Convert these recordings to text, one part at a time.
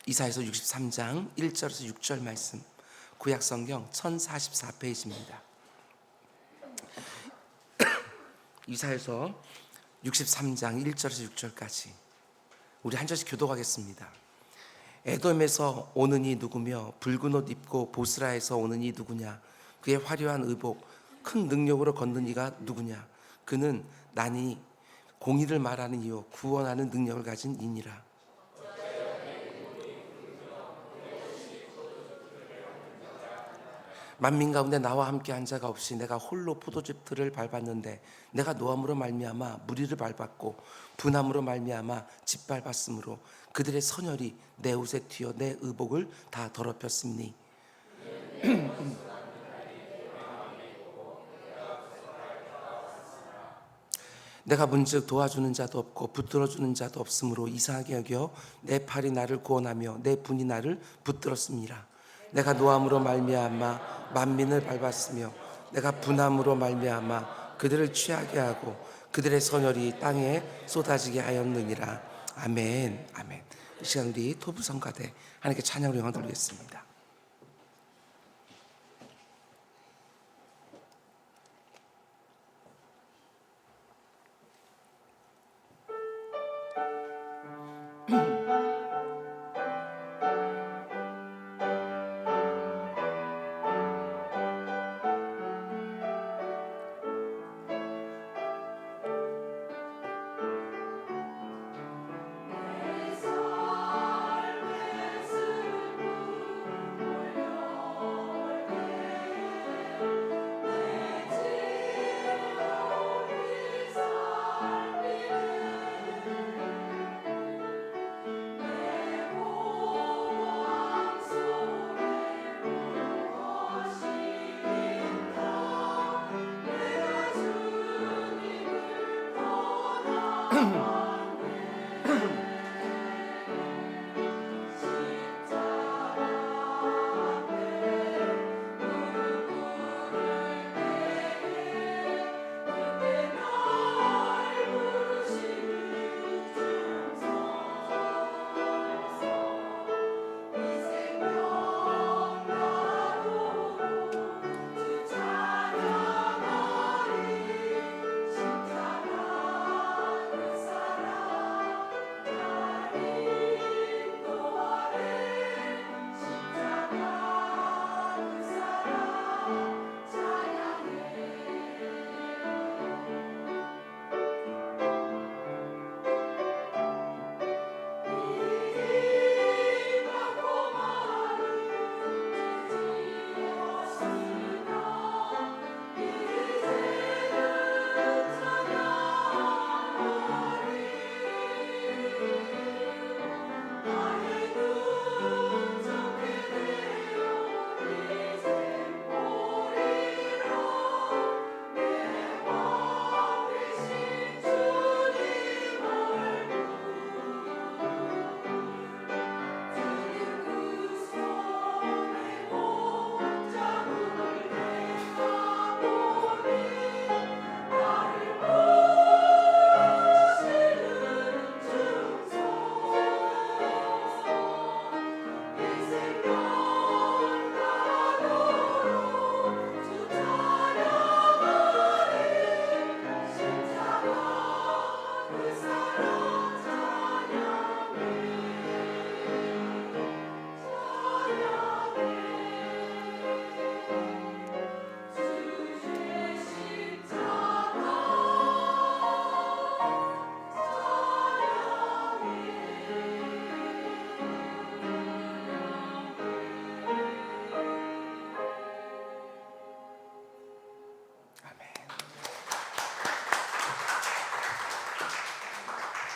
이사야서 63장 1절에서 6절 말씀, 구약성경 1044페이지입니다. 이사야서 63장 1절에서 6절까지 우리 한 절씩 교독하겠습니다. 에돔에서 오는 이 누구며 붉은 옷 입고 보스라에서 오는 이 누구냐? 그의 화려한 의복 큰 능력으로 걷는 이가 누구냐? 그는 난이 공의를 말하는 이요 구원하는 능력을 가진 이니라. 만민 가운데 나와 함께 한 자가 없이 내가 홀로 포도즙 틀을 밟았는데 내가 노함으로 말미암아 무리를 밟았고 분함으로 말미암아 짓밟았으므로 그들의 선혈이 내 옷에 튀어 내 의복을 다 더럽혔으니 내가 문즉 도와주는 자도 없고 붙들어주는 자도 없으므로 이상하게 여겨 내 팔이 나를 구원하며 내 분이 나를 붙들었습니다. 내가 노함으로 말미암아 만민을 밟았으며 내가 분함으로 말미암아 그들을 취하게 하고 그들의 선혈이 땅에 쏟아지게 하였느니라. 아멘. 아멘. 이 시간 우리 토부성가대 하나님께 찬양으로 영광 돌리겠습니다.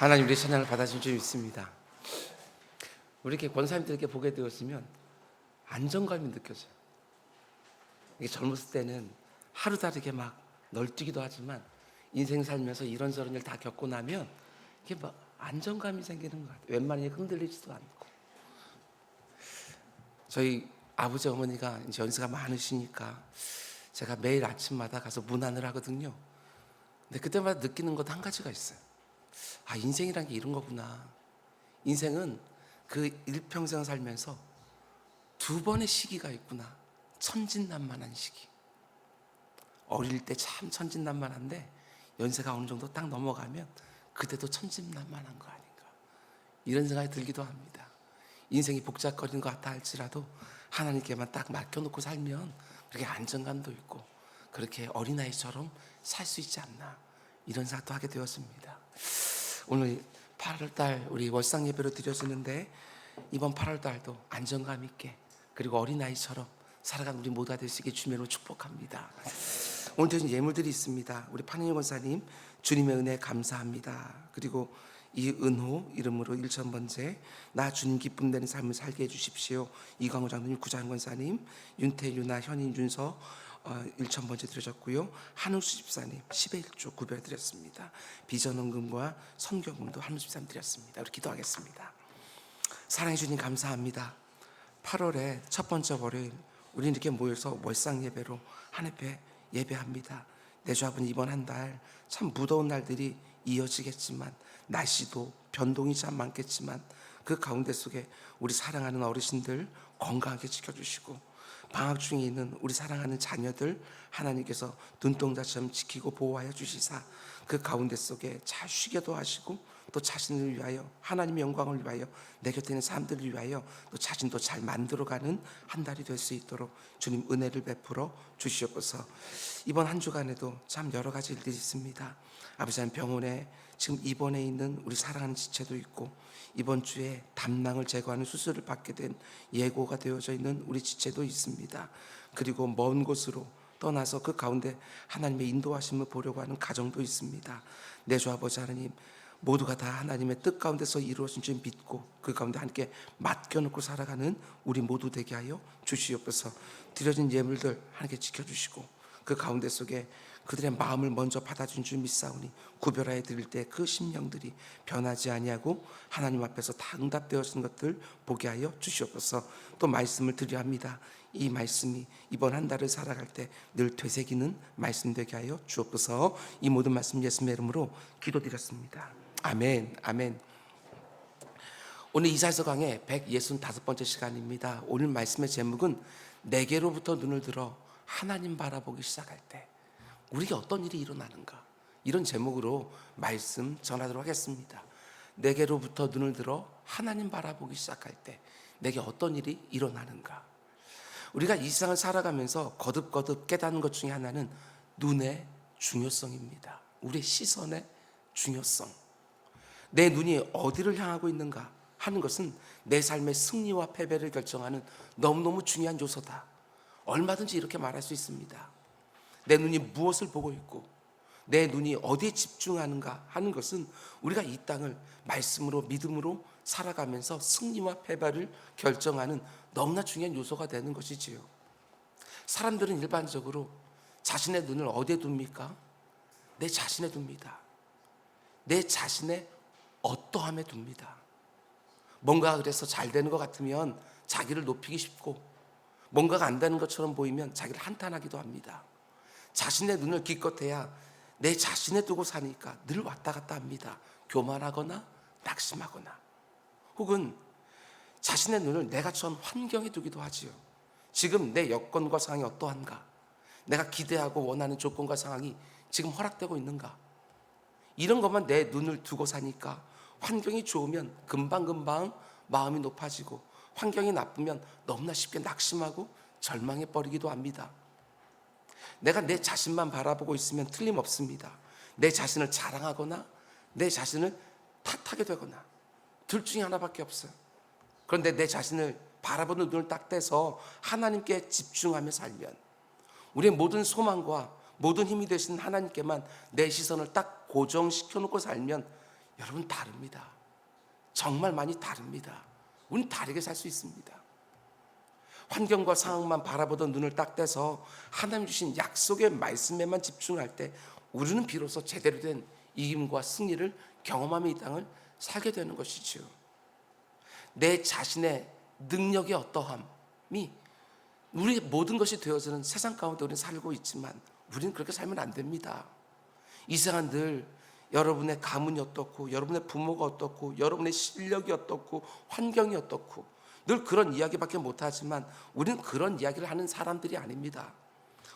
하나님 우리 찬양을 받아주신 줄 믿습니다. 우리 이렇게 권사님들께 보게 되었으면 안정감이 느껴져요. 이게 젊었을 때는 하루 다르게 막 널뛰기도 하지만 인생 살면서 이런저런 일 다 겪고 나면 이게 막 안정감이 생기는 것 같아요. 웬만하면 흔들리지도 않고. 저희 아버지 어머니가 이제 연세가 많으시니까 제가 매일 아침마다 가서 문안을 하거든요. 근데 그때마다 느끼는 것 한 가지가 있어요. 아, 인생이란 게 이런 거구나. 인생은 그 일평생 살면서 두 번의 시기가 있구나. 천진난만한 시기. 어릴 때 참 천진난만한데 연세가 어느 정도 딱 넘어가면 그때도 천진난만한 거 아닌가, 이런 생각이 들기도 합니다. 인생이 복잡거리는 것 같다 할지라도 하나님께만 딱 맡겨놓고 살면 그렇게 안정감도 있고 그렇게 어린아이처럼 살 수 있지 않나, 이런 생각도 하게 되었습니다. 오늘 8월달 우리 월상 예배로 드려지는데 이번 8월달도 안정감 있게 그리고 어린아이처럼 살아간 우리 모두가 되시길 주님으로 축복합니다. 오늘 드린 예물들이 있습니다. 우리 판인영 권사님 주님의 은혜 감사합니다. 그리고 이은호 이름으로 1,000번째 나 주님 기쁨 되는 삶을 살게 해주십시오. 이광호 장로님, 구자현 권사님, 윤태유나 현인 윤서 1,000번째 드려졌고요. 한우수 집사님 10의 1조 구별 드렸습니다. 비전원금과 선경금도 한우수 집사님 드렸습니다. 우리 기도하겠습니다. 사랑해 주님 감사합니다. 8월의 첫 번째 월요일 우리 이렇게 모여서 월상 예배로 하나님께 예배합니다. 내 주 아버지, 이번 한 달 참 무더운 날들이 이어지겠지만 날씨도 변동이 참 많겠지만 그 가운데 속에 우리 사랑하는 어르신들 건강하게 지켜주시고 방학 중에 있는 우리 사랑하는 자녀들 하나님께서 눈동자처럼 지키고 보호하여 주시사 그 가운데 속에 잘 쉬게도 하시고 또 자신을 위하여 하나님의 영광을 위하여 내 곁에 있는 사람들을 위하여 또 자신도 잘 만들어가는 한 달이 될 수 있도록 주님 은혜를 베풀어 주시옵소서. 이번 한 주간에도 참 여러 가지 일들이 있습니다. 아버지 하나님, 병원에 지금 입원해 있는 우리 사랑하는 지체도 있고 이번 주에 담낭을 제거하는 수술을 받게 된 예고가 되어져 있는 우리 지체도 있습니다. 그리고 먼 곳으로 떠나서 그 가운데 하나님의 인도하심을 보려고 하는 가정도 있습니다. 내 주 아버지 하나님, 모두가 다 하나님의 뜻 가운데서 이루어진 줄 믿고 그 가운데 함께 맡겨놓고 살아가는 우리 모두 되게 하여 주시옵소서. 드려진 예물들 하나님께 지켜주시고 그 가운데 속에 그들의 마음을 먼저 받아준 줄 믿사오니 구별하여 드릴 때 그 심령들이 변하지 아니하고 하나님 앞에서 다 응답되어지는 것들 보게 하여 주시옵소서. 또 말씀을 드려 합니다. 이 말씀이 이번 한 달을 살아갈 때 늘 되새기는 말씀 되게 하여 주옵소서. 이 모든 말씀 예수님의 이름으로 기도드렸습니다. 아멘, 아멘. 오늘 이사야서 강의 165번째 시간입니다. 오늘 말씀의 제목은 내게로부터 눈을 들어 하나님 바라보기 시작할 때 우리에게 어떤 일이 일어나는가, 이런 제목으로 말씀 전하도록 하겠습니다. 내게로부터 눈을 들어 하나님 바라보기 시작할 때 내게 어떤 일이 일어나는가. 우리가 이 세상을 살아가면서 거듭거듭 깨닫는 것 중에 하나는 눈의 중요성입니다. 우리의 시선의 중요성. 내 눈이 어디를 향하고 있는가 하는 것은 내 삶의 승리와 패배를 결정하는 너무너무 중요한 요소다. 얼마든지 이렇게 말할 수 있습니다. 내 눈이 무엇을 보고 있고 내 눈이 어디에 집중하는가 하는 것은 우리가 이 땅을 말씀으로 믿음으로 살아가면서 승리와 패배를 결정하는 너무나 중요한 요소가 되는 것이지요. 사람들은 일반적으로 자신의 눈을 어디에 둡니까? 내 자신에 둡니다. 내 자신의 어떠함에 둡니다. 뭔가 그래서 잘 되는 것 같으면 자기를 높이기 쉽고 뭔가가 안 되는 것처럼 보이면 자기를 한탄하기도 합니다. 자신의 눈을 기껏해야 내 자신에 두고 사니까 늘 왔다 갔다 합니다. 교만하거나 낙심하거나 혹은 자신의 눈을 내가 처한 환경에 두기도 하지요. 지금 내 여건과 상황이 어떠한가, 내가 기대하고 원하는 조건과 상황이 지금 허락되고 있는가, 이런 것만 내 눈을 두고 사니까 환경이 좋으면 금방금방 마음이 높아지고 환경이 나쁘면 너무나 쉽게 낙심하고 절망해 버리기도 합니다. 내가 내 자신만 바라보고 있으면 틀림없습니다. 내 자신을 자랑하거나 내 자신을 탓하게 되거나 둘 중에 하나밖에 없어요. 그런데 내 자신을 바라보는 눈을 딱 떼서 하나님께 집중하며 살면, 우리의 모든 소망과 모든 힘이 되신 하나님께만 내 시선을 딱 고정시켜 놓고 살면 여러분 다릅니다. 정말 많이 다릅니다. 우리는 다르게 살 수 있습니다. 환경과 상황만 바라보던 눈을 딱 떼서 하나님 주신 약속의 말씀에만 집중할 때 우리는 비로소 제대로 된 이김과 승리를 경험하며 이 땅을 살게 되는 것이지요. 내 자신의 능력의 어떠함이 우리 모든 것이 되어서는 세상 가운데 우리는 살고 있지만 우리는 그렇게 살면 안 됩니다. 이 세상은 늘 여러분의 가문이 어떻고, 여러분의 부모가 어떻고, 여러분의 실력이 어떻고, 환경이 어떻고, 늘 그런 이야기밖에 못하지만 우리는 그런 이야기를 하는 사람들이 아닙니다.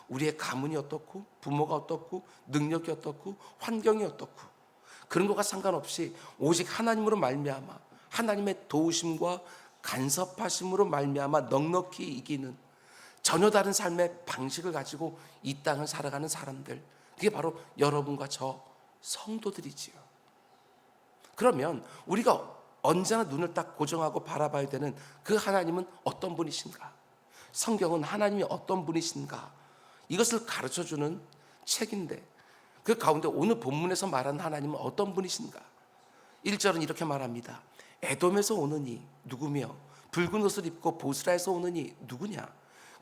우리의 가문이 어떻고, 부모가 어떻고, 능력이 어떻고, 환경이 어떻고, 그런 것과 상관없이 오직 하나님으로 말미암아, 하나님의 도우심과 간섭하심으로 말미암아 넉넉히 이기는 전혀 다른 삶의 방식을 가지고 이 땅을 살아가는 사람들, 그게 바로 여러분과 저 성도들이지요. 그러면 우리가 언제나 눈을 딱 고정하고 바라봐야 되는 그 하나님은 어떤 분이신가? 성경은 하나님이 어떤 분이신가? 이것을 가르쳐주는 책인데, 그 가운데 오늘 본문에서 말하는 하나님은 어떤 분이신가? 1절은 이렇게 말합니다. 에돔에서 오느니 누구며, 붉은 옷을 입고 보스라에서 오느니 누구냐?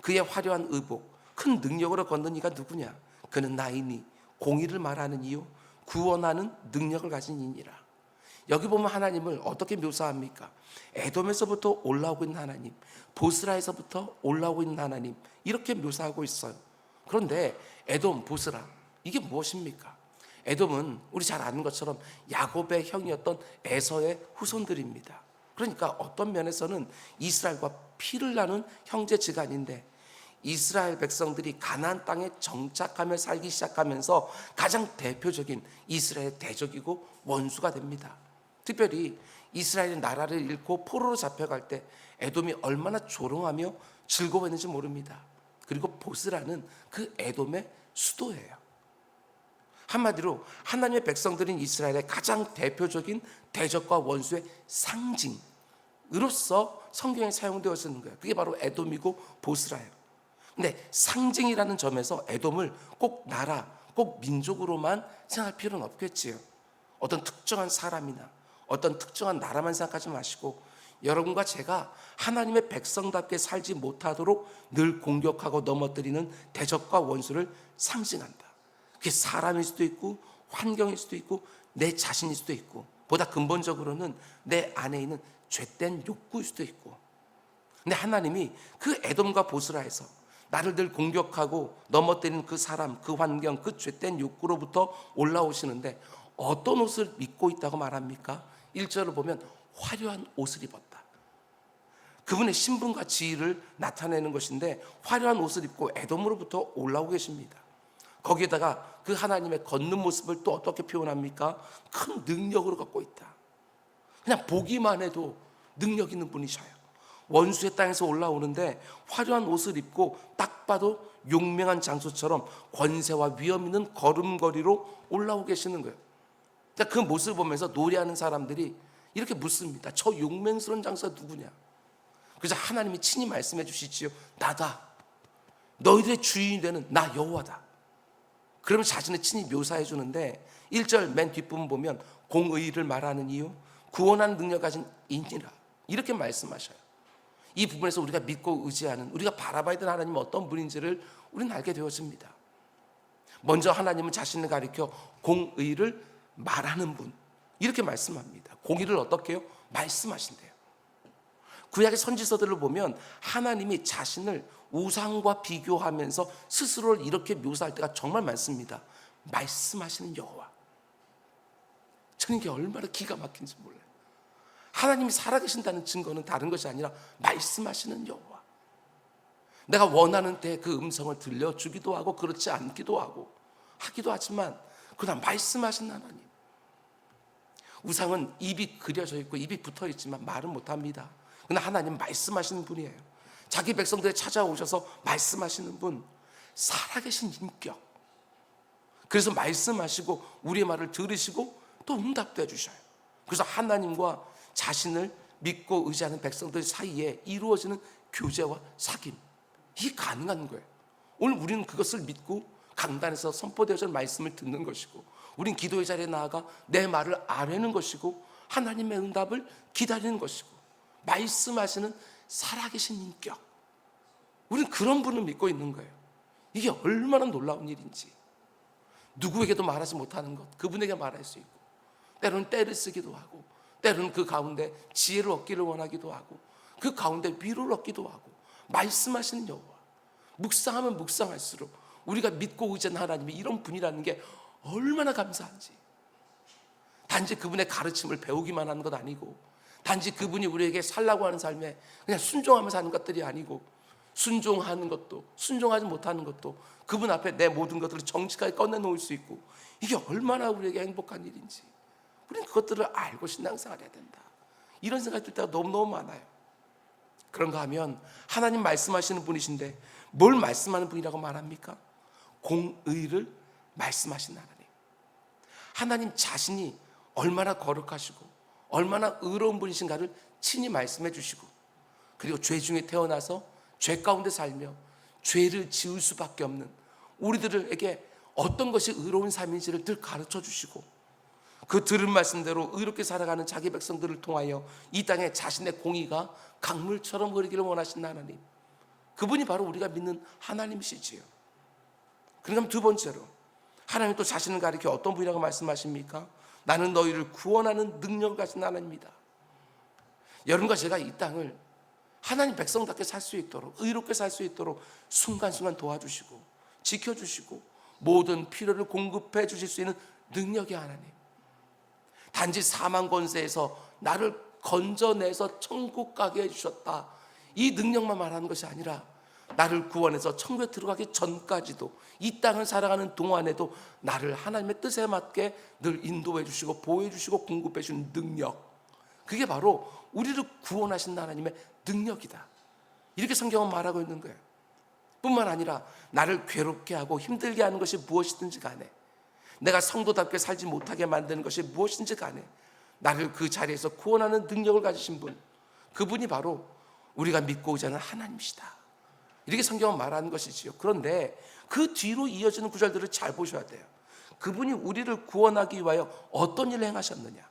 그의 화려한 의복, 큰 능력으로 걷는 이가 누구냐? 그는 나이니 공의를 말하는 이요 구원하는 능력을 가진 이니라. 여기 보면 하나님을 어떻게 묘사합니까? 에돔에서부터 올라오고 있는 하나님, 보스라에서부터 올라오고 있는 하나님, 이렇게 묘사하고 있어요. 그런데 에돔, 보스라, 이게 무엇입니까? 에돔은 우리 잘 아는 것처럼 야곱의 형이었던 에서의 후손들입니다. 그러니까 어떤 면에서는 이스라엘과 피를 나눈 형제지간인데, 이스라엘 백성들이 가나안 땅에 정착하며 살기 시작하면서 가장 대표적인 이스라엘의 대적이고 원수가 됩니다. 특별히 이스라엘의 나라를 잃고 포로로 잡혀갈 때 에돔이 얼마나 조롱하며 즐거워했는지 모릅니다. 그리고 보스라는 그 에돔의 수도예요. 한마디로 하나님의 백성들인 이스라엘의 가장 대표적인 대적과 원수의 상징으로서 성경에 사용되어지는 거예요. 그게 바로 에돔이고 보스라예요. 근데 상징이라는 점에서 에돔을 꼭 나라, 꼭 민족으로만 생각할 필요는 없겠지요. 어떤 특정한 사람이나 어떤 특정한 나라만 생각하지 마시고, 여러분과 제가 하나님의 백성답게 살지 못하도록 늘 공격하고 넘어뜨리는 대적과 원수를 상징한다. 그게 사람일 수도 있고, 환경일 수도 있고, 내 자신일 수도 있고, 보다 근본적으로는 내 안에 있는 죄된 욕구일 수도 있고. 근데 하나님이 그 에돔과 보스라에서 나를 늘 공격하고 넘어뜨리는 그 사람, 그 환경, 그 죄된 욕구로부터 올라오시는데 어떤 옷을 입고 있다고 말합니까? 1절을 보면 화려한 옷을 입었다. 그분의 신분과 지위를 나타내는 것인데, 화려한 옷을 입고 에돔으로부터 올라오고 계십니다. 거기에다가 그 하나님의 걷는 모습을 또 어떻게 표현합니까? 큰 능력으로 걷고 있다. 그냥 보기만 해도 능력 있는 분이셔요. 원수의 땅에서 올라오는데 화려한 옷을 입고 딱 봐도 용맹한 장소처럼 권세와 위엄 있는 걸음걸이로 올라오고 계시는 거예요. 그 모습을 보면서 노래하는 사람들이 이렇게 묻습니다. 저 용맹스러운 장소가 누구냐? 그래서 하나님이 친히 말씀해 주시지요. 나다. 너희들의 주인이 되는 나 여호와다. 그러면 자신을 친히 묘사해 주는데, 1절 맨 뒷부분 보면 공의를 말하는 이유, 구원하는 능력 가진 인이라, 이렇게 말씀하셔요. 이 부분에서 우리가 믿고 의지하는, 우리가 바라봐야 되는 하나님은 어떤 분인지를 우리는 알게 되어집니다. 먼저 하나님은 자신을 가리켜 공의를 말하는 분, 이렇게 말씀합니다. 공의를 어떻게 해요? 말씀하신대요. 구약의 선지서들을 보면 하나님이 자신을 우상과 비교하면서 스스로를 이렇게 묘사할 때가 정말 많습니다. 말씀하시는 여호와. 저는 이게 얼마나 기가 막힌지 몰라요. 하나님이 살아계신다는 증거는 다른 것이 아니라 말씀하시는 여호와. 내가 원하는 때 그 음성을 들려주기도 하고 그렇지 않기도 하고 하기도 하지만, 그러나 말씀하신 하나님. 우상은 입이 그려져 있고 입이 붙어 있지만 말은 못합니다. 그러나 하나님 말씀하시는 분이에요. 자기 백성들에 찾아오셔서 말씀하시는 분, 살아계신 인격. 그래서 말씀하시고 우리의 말을 들으시고 또 응답도 해주셔요. 그래서 하나님과 자신을 믿고 의지하는 백성들 사이에 이루어지는 교제와 사귐, 이게 가능한 거예요. 오늘 우리는 그것을 믿고 강단에서 선포되어진 말씀을 듣는 것이고, 우린 기도의 자리에 나아가 내 말을 아뢰는 것이고, 하나님의 응답을 기다리는 것이고, 말씀하시는 살아계신 인격, 우리는 그런 분을 믿고 있는 거예요. 이게 얼마나 놀라운 일인지. 누구에게도 말하지 못하는 것, 그분에게 말할 수 있고, 때로는 때를 쓰기도 하고, 때로는 그 가운데 지혜를 얻기를 원하기도 하고, 그 가운데 위로를 얻기도 하고, 말씀하시는 여호와. 묵상하면 묵상할수록 우리가 믿고 의지하는 하나님이 이런 분이라는 게 얼마나 감사한지. 단지 그분의 가르침을 배우기만 하는 것 아니고, 단지 그분이 우리에게 살라고 하는 삶에 그냥 순종하며 사는 것들이 아니고, 순종하는 것도 순종하지 못하는 것도 그분 앞에 내 모든 것들을 정직하게 꺼내놓을 수 있고, 이게 얼마나 우리에게 행복한 일인지 우리는 그것들을 알고 신앙생활 해야 된다, 이런 생각이 들 때가 너무너무 많아요. 그런가 하면 하나님 말씀하시는 분이신데 뭘 말씀하는 분이라고 말합니까? 공의를 말씀하신 하나님. 하나님 자신이 얼마나 거룩하시고 얼마나 의로운 분이신가를 친히 말씀해 주시고, 그리고 죄 중에 태어나서 죄 가운데 살며 죄를 지을 수밖에 없는 우리들에게 어떤 것이 의로운 삶인지를 늘 가르쳐 주시고, 그 들은 말씀대로 의롭게 살아가는 자기 백성들을 통하여 이 땅에 자신의 공의가 강물처럼 흐르기를 원하시는 하나님, 그분이 바로 우리가 믿는 하나님이시지요. 그러니까 두 번째로 하나님 또 자신을 가리켜 어떤 분이라고 말씀하십니까? 나는 너희를 구원하는 능력을 가진 하나님이다. 여러분과 제가 이 땅을 하나님 백성답게 살 수 있도록, 의롭게 살 수 있도록 순간순간 도와주시고 지켜주시고 모든 필요를 공급해 주실 수 있는 능력의 하나님, 단지 사망 권세에서 나를 건져내서 천국 가게 해주셨다, 이 능력만 말하는 것이 아니라 나를 구원해서 천국에 들어가기 전까지도 이 땅을 살아가는 동안에도 나를 하나님의 뜻에 맞게 늘 인도해 주시고 보호해 주시고 공급해 주는 능력, 그게 바로 우리를 구원하신 하나님의 능력이다, 이렇게 성경은 말하고 있는 거예요. 뿐만 아니라 나를 괴롭게 하고 힘들게 하는 것이 무엇이든지 간에, 내가 성도답게 살지 못하게 만드는 것이 무엇인지 간에 나를 그 자리에서 구원하는 능력을 가지신 분, 그분이 바로 우리가 믿고 오지 않은 하나님이시다, 이렇게 성경은 말하는 것이지요. 그런데 그 뒤로 이어지는 구절들을 잘 보셔야 돼요. 그분이 우리를 구원하기 위하여 어떤 일을 행하셨느냐.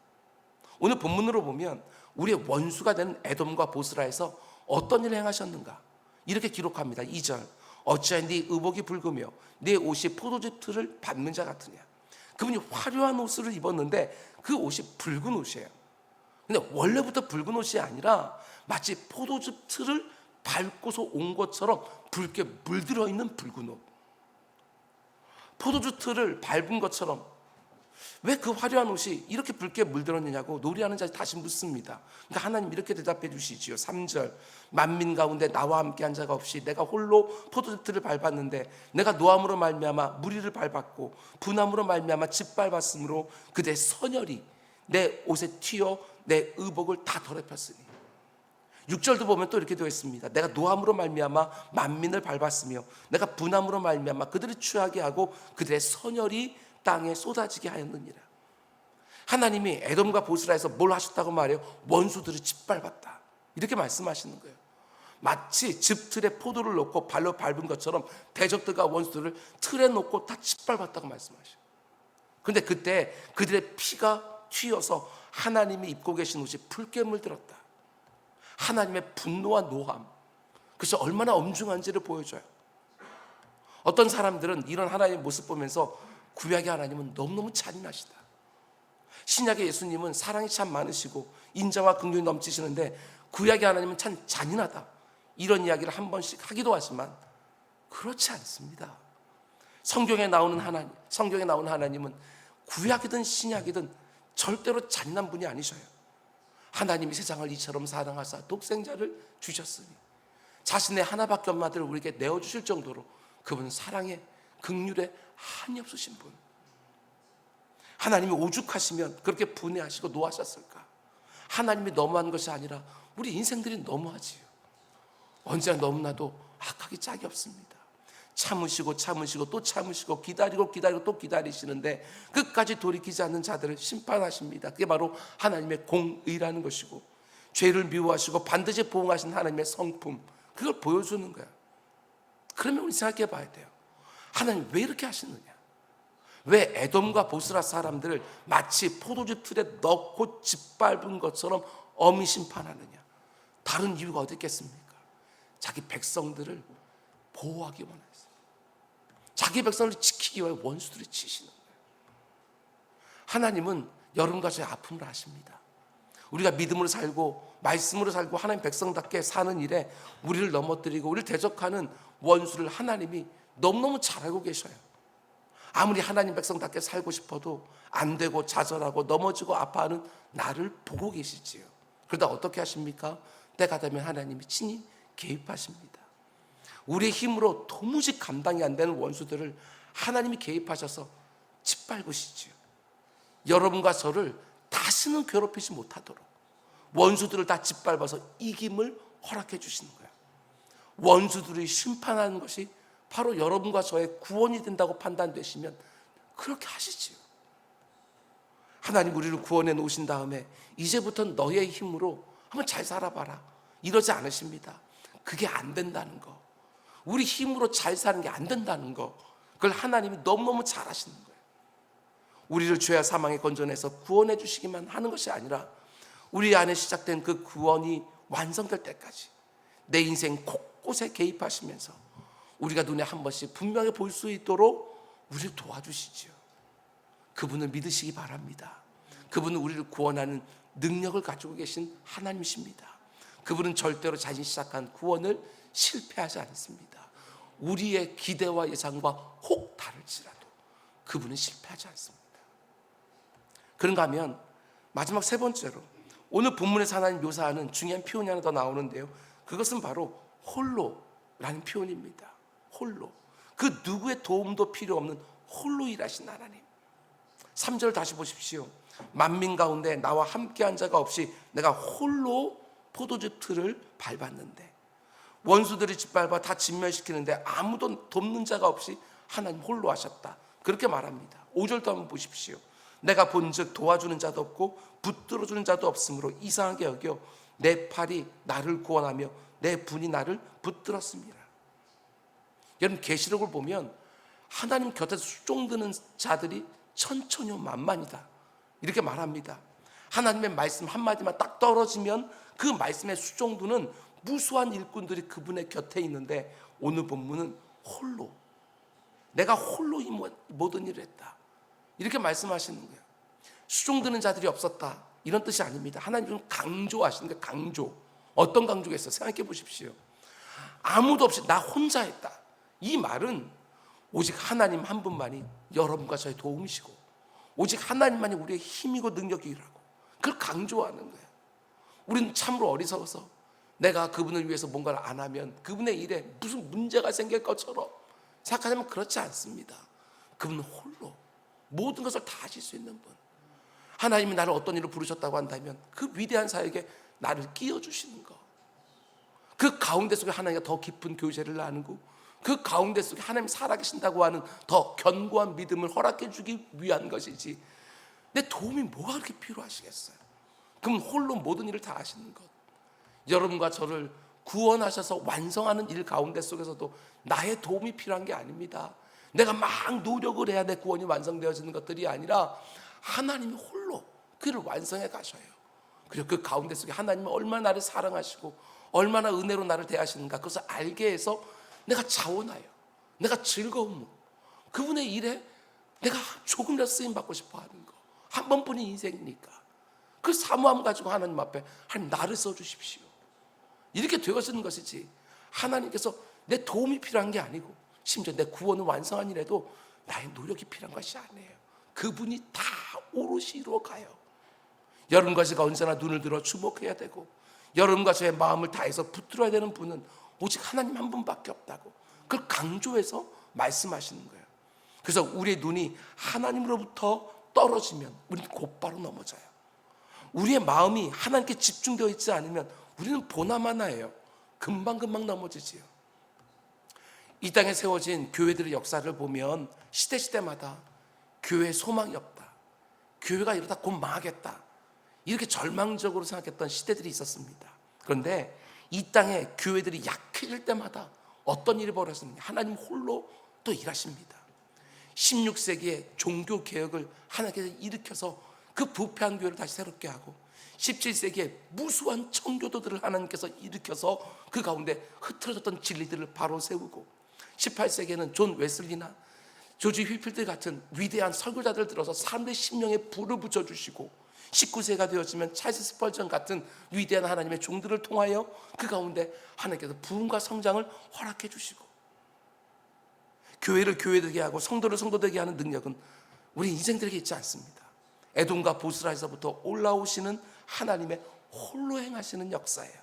오늘 본문으로 보면 우리의 원수가 된 에돔과 보스라에서 어떤 일을 행하셨는가, 이렇게 기록합니다. 2절, 어찌하여 네 의복이 붉으며 네 옷이 포도즙 틀을 밟는 자 같으냐. 그분이 화려한 옷을 입었는데 그 옷이 붉은 옷이에요. 근데 원래부터 붉은 옷이 아니라 마치 포도즙 틀을 밟고서 온 것처럼 붉게 물들어 있는 붉은 옷, 포도즙 틀을 밟은 것처럼. 왜 그 화려한 옷이 이렇게 붉게 물들었느냐고 놀이하는 자들이 다시 묻습니다. 그러니까 하나님 이렇게 대답해 주시지요. 3절, 만민 가운데 나와 함께한 자가 없이 내가 홀로 포도즙 틀을 밟았는데 내가 노함으로 말미암아 무리를 밟았고 분함으로 말미암아 짓밟았으므로 그대 선혈이 내 옷에 튀어 내 의복을 다 더럽혔으니. 6절도 보면 또 이렇게 되어 있습니다. 내가 노함으로 말미암아 만민을 밟았으며 내가 분함으로 말미암아 그들을 취하게 하고 그들의 선혈이 땅에 쏟아지게 하였느니라. 하나님이 에돔과 보스라에서 뭘 하셨다고 말해요? 원수들을 짓밟았다, 이렇게 말씀하시는 거예요. 마치 즙 틀에 포도를 놓고 발로 밟은 것처럼 대적들과 원수들을 틀에 놓고 다 짓밟았다고 말씀하셔요. 그런데 그때 그들의 피가 튀어서 하나님이 입고 계신 옷이 붉게 물들었다. 하나님의 분노와 노함, 그것이 얼마나 엄중한지를 보여줘요. 어떤 사람들은 이런 하나님의 모습 보면서 구약의 하나님은 너무너무 잔인하시다, 신약의 예수님은 사랑이 참 많으시고 인자와 긍휼이 넘치시는데 구약의 하나님은 참 잔인하다, 이런 이야기를 한 번씩 하기도 하지만 그렇지 않습니다. 성경에 나오는 하나님은 구약이든 신약이든 절대로 잔인한 분이 아니셔요. 하나님이 세상을 이처럼 사랑하사 독생자를 주셨으니 자신의 하나밖에 없는 아들을 우리에게 내어주실 정도로 그분은 사랑의 긍휼에 한이 없으신 분. 하나님이 오죽하시면 그렇게 분해하시고 노하셨을까. 하나님이 너무한 것이 아니라 우리 인생들이 너무하지요. 언제나 너무나도 악하기 짝이 없습니다. 참으시고 또 참으시고 기다리고 또 기다리시는데 끝까지 돌이키지 않는 자들을 심판하십니다. 그게 바로 하나님의 공의라는 것이고, 죄를 미워하시고 반드시 보응하신 하나님의 성품, 그걸 보여주는 거야. 그러면 우리 생각해 봐야 돼요. 하나님 왜 이렇게 하시느냐? 왜 에돔과 보스라 사람들을 마치 포도주 틀에 넣고 짓밟은 것처럼 엄히 심판하느냐? 다른 이유가 어디 있겠습니까? 자기 백성들을 보호하기 원해서, 자기 백성을 지키기 위해 원수들이 치시는 거예요. 하나님은 여러분과 저의 아픔을 아십니다. 우리가 믿음으로 살고 말씀으로 살고 하나님 백성답게 사는 일에 우리를 넘어뜨리고 우리를 대적하는 원수를 하나님이 너무너무 잘 알고 계셔요. 아무리 하나님 백성답게 살고 싶어도 안 되고 좌절하고 넘어지고 아파하는 나를 보고 계시지요. 그러다 어떻게 하십니까? 때가 되면 하나님이 친히 개입하십니다. 우리의 힘으로 도무지 감당이 안 되는 원수들을 하나님이 개입하셔서 짓밟으시지요. 여러분과 저를 다시는 괴롭히지 못하도록 원수들을 다 짓밟아서 이김을 허락해 주시는 거예요. 원수들이 심판하는 것이 바로 여러분과 저의 구원이 된다고 판단되시면 그렇게 하시지요. 하나님 우리를 구원해 놓으신 다음에 이제부터 너의 힘으로 한번 잘 살아봐라 이러지 않으십니다. 그게 안 된다는 거, 우리 힘으로 잘 사는 게 안 된다는 거, 그걸 하나님이 너무너무 잘 하시는 거예요. 우리를 죄와 사망에 건져내서 구원해 주시기만 하는 것이 아니라 우리 안에 시작된 그 구원이 완성될 때까지 내 인생 곳곳에 개입하시면서 우리가 눈에 한 번씩 분명히 볼 수 있도록 우리를 도와주시지요. 그분을 믿으시기 바랍니다. 그분은 우리를 구원하는 능력을 가지고 계신 하나님이십니다. 그분은 절대로 자신이 시작한 구원을 실패하지 않습니다. 우리의 기대와 예상과 혹 다를지라도 그분은 실패하지 않습니다. 그런가 하면 마지막 세 번째로 오늘 본문에서 하나님 묘사하는 중요한 표현이 하나 더 나오는데요, 그것은 바로 홀로라는 표현입니다. 홀로, 그 누구의 도움도 필요 없는 홀로 일하신 하나님. 3절 다시 보십시오. 만민 가운데 나와 함께한 자가 없이 내가 홀로 포도즙 틀을 밟았는데, 원수들이 짓밟아 다 진멸시키는데 아무도 돕는 자가 없이 하나님 홀로 하셨다, 그렇게 말합니다. 5절도 한번 보십시오. 내가 본즉 도와주는 자도 없고 붙들어주는 자도 없으므로 이상하게 여겨 내 팔이 나를 구원하며 내 분이 나를 붙들었습니다. 여러분, 계시록을 보면 하나님 곁에서 수종드는 자들이 천천히요 만만이다 이렇게 말합니다. 하나님의 말씀 한마디만 딱 떨어지면 그 말씀의 수종두는 무수한 일꾼들이 그분의 곁에 있는데, 오늘 본문은 홀로, 내가 홀로 이 모든 일을 했다 이렇게 말씀하시는 거예요. 수종드는 자들이 없었다 이런 뜻이 아닙니다. 하나님은 강조하시는 거예요. 강조. 어떤 강조가 있어요? 생각해 보십시오. 아무도 없이 나 혼자 했다, 이 말은 오직 하나님 한 분만이 여러분과 저의 도움이시고 오직 하나님만이 우리의 힘이고 능력이라고, 그걸 강조하는 거예요. 우리는 참으로 어리석어서 내가 그분을 위해서 뭔가를 안 하면 그분의 일에 무슨 문제가 생길 것처럼 생각하자면 그렇지 않습니다. 그분은 홀로 모든 것을 다 하실 수 있는 분. 하나님이 나를 어떤 일로 부르셨다고 한다면 그 위대한 사역에 나를 끼워주시는 거, 그 가운데 속에 하나님과 더 깊은 교제를 나누고 그 가운데 속에 하나님 살아계신다고 하는 더 견고한 믿음을 허락해 주기 위한 것이지, 내 도움이 뭐가 그렇게 필요하시겠어요? 그럼 홀로 모든 일을 다 하시는 것. 여러분과 저를 구원하셔서 완성하는 일 가운데 속에서도 나의 도움이 필요한 게 아닙니다. 내가 막 노력을 해야 내 구원이 완성되어지는 것들이 아니라 하나님이 홀로 그를 완성해 가셔요. 그리고 그 가운데 속에 하나님은 얼마나 나를 사랑하시고 얼마나 은혜로 나를 대하시는가, 그것을 알게 해서 내가 자원하여, 내가 즐거움, 그분의 일에 내가 조금이라도 쓰임받고 싶어 하는 거. 한 번뿐인 인생이니까 그 사모함 가지고 하나님 앞에 하나님 나를 써주십시오 이렇게 되어지는 것이지, 하나님께서 내 도움이 필요한 게 아니고 심지어 내 구원을 완성한 일에도 나의 노력이 필요한 것이 아니에요. 그분이 다 오롯이 이루어가요. 여러분과 제가 언제나 눈을 들어 주목해야 되고 여러분과 저의 마음을 다해서 붙들어야 되는 분은 오직 하나님 한 분밖에 없다고, 그걸 강조해서 말씀하시는 거예요. 그래서 우리의 눈이 하나님으로부터 떨어지면 우리는 곧바로 넘어져요. 우리의 마음이 하나님께 집중되어 있지 않으면 우리는 보나마나예요. 금방금방 넘어지지요. 이 땅에 세워진 교회들의 역사를 보면 시대마다 교회에 소망이 없다, 교회가 이러다 곧 망하겠다, 이렇게 절망적으로 생각했던 시대들이 있었습니다. 그런데 이 땅에 교회들이 약해질 때마다 어떤 일이 벌어지느냐, 하나님 홀로 또 일하십니다. 16세기에 종교개혁을 하나님께서 일으켜서 그 부패한 교회를 다시 새롭게 하고, 17세기에 무수한 청교도들을 하나님께서 일으켜서 그 가운데 흐트러졌던 진리들을 바로 세우고, 18세기에는 존 웨슬리나 조지 휘필드 같은 위대한 설교자들 들어서 사람들의 심령에 불을 붙여주시고, 19세가 되어지면 찰스 스펄전 같은 위대한 하나님의 종들을 통하여 그 가운데 하나님께서 부흥과 성장을 허락해 주시고, 교회를 교회되게 하고 성도를 성도되게 하는 능력은 우리 인생들에게 있지 않습니다. 에돔과 보스라에서부터 올라오시는 하나님의 홀로 행하시는 역사예요.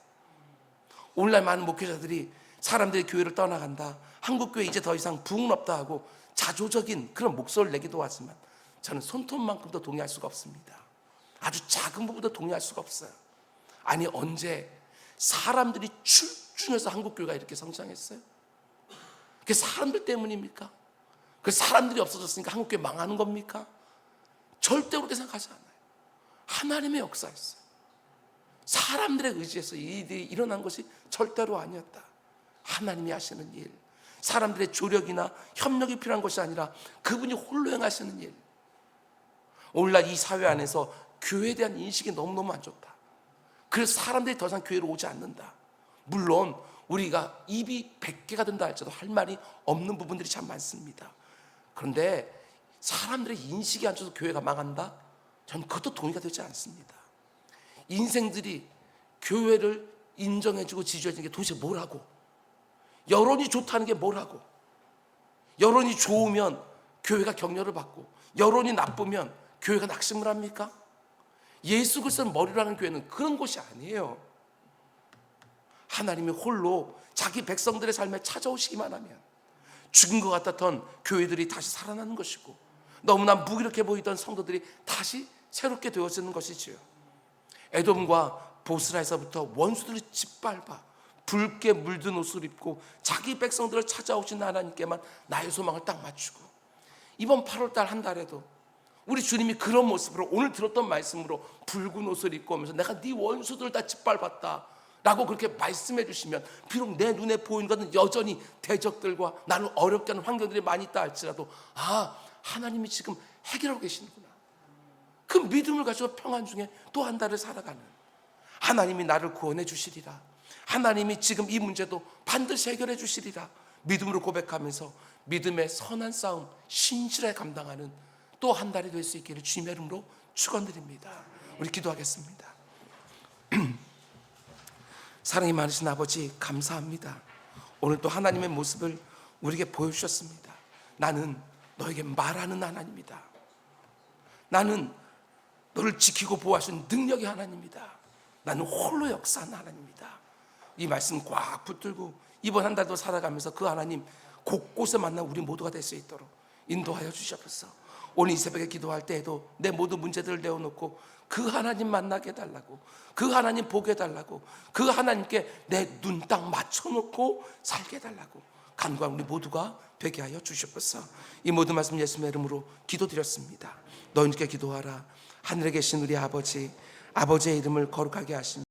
오늘날 많은 목회자들이 사람들이 교회를 떠나간다, 한국교회 이제 더 이상 부흥은 없다 하고 자조적인 그런 목소리를 내기도 하지만 저는 손톱만큼도 동의할 수가 없습니다. 아주 작은 부분도 동의할 수가 없어요. 아니, 언제 사람들이 출중해서 한국교회가 이렇게 성장했어요? 그게 사람들 때문입니까? 그 사람들이 없어졌으니까 한국교회 망하는 겁니까? 절대 그렇게 생각하지 않아요. 하나님의 역사였어요. 사람들의 의지에서 이 일이 일어난 것이 절대로 아니었다. 하나님이 하시는 일, 사람들의 조력이나 협력이 필요한 것이 아니라 그분이 홀로 행하시는 일. 오늘날 이 사회 안에서 교회에 대한 인식이 너무너무 안 좋다. 그래서 사람들이 더 이상 교회로 오지 않는다. 물론 우리가 입이 100개가 된다 할지라도 할 말이 없는 부분들이 참 많습니다. 그런데 사람들의 인식이 안 좋아서 교회가 망한다? 저는 그것도 동의가 되지 않습니다. 인생들이 교회를 인정해주고 지지해주는 게 도대체 뭐라고? 여론이 좋다는 게 뭐라고? 여론이 좋으면 교회가 격려를 받고, 여론이 나쁘면 교회가 낙심을 합니까? 예수 그리스도를 머리로 하는 교회는 그런 곳이 아니에요. 하나님이 홀로 자기 백성들의 삶에 찾아오시기만 하면 죽은 것 같았던 교회들이 다시 살아나는 것이고, 너무나 무기력해 보이던 성도들이 다시 새롭게 되어지는 것이지요. 에돔과 보스라에서부터 원수들이 짓밟아 붉게 물든 옷을 입고 자기 백성들을 찾아오신 하나님께만 나의 소망을 딱 맞추고, 이번 8월달 한 달에도 우리 주님이 그런 모습으로 오늘 들었던 말씀으로 붉은 옷을 입고 오면서 내가 네 원수들 다 짓밟았다 라고 그렇게 말씀해 주시면, 비록 내 눈에 보이는 것은 여전히 대적들과 나를 어렵게 하는 환경들이 많이 있다 할지라도, 아, 하나님이 지금 해결하고 계시는구나. 그 믿음을 가지고 평안 중에 또 한 달을 살아가는, 하나님이 나를 구원해 주시리라, 하나님이 지금 이 문제도 반드시 해결해 주시리라 믿음으로 고백하면서 믿음의 선한 싸움 신실하게 감당하는 또 한 달이 될 수 있기를 주님의 이름으로 축원드립니다. 우리 기도하겠습니다. 사랑이 많으신 아버지, 감사합니다. 오늘 또 하나님의 모습을 우리에게 보여주셨습니다. 나는 너에게 말하는 하나님이다. 나는 너를 지키고 보호하시는 능력의 하나님이다. 나는 홀로 역사하는 하나님이다. 이 말씀 꽉 붙들고 이번 한 달도 살아가면서 그 하나님 곳곳에 만나 우리 모두가 될 수 있도록 인도하여 주시옵소서. 오늘 이 새벽에 기도할 때에도 내 모든 문제들을 내어놓고 그 하나님 만나게 해달라고, 그 하나님 보게 해달라고, 그 하나님께 내 눈 딱 맞춰놓고 살게 해달라고 간구한 우리 모두가 되게 하여 주시옵소서. 이 모든 말씀 예수님의 이름으로 기도드렸습니다. 너희께 기도하라. 하늘에 계신 우리 아버지, 아버지의 이름을 거룩하게 하시며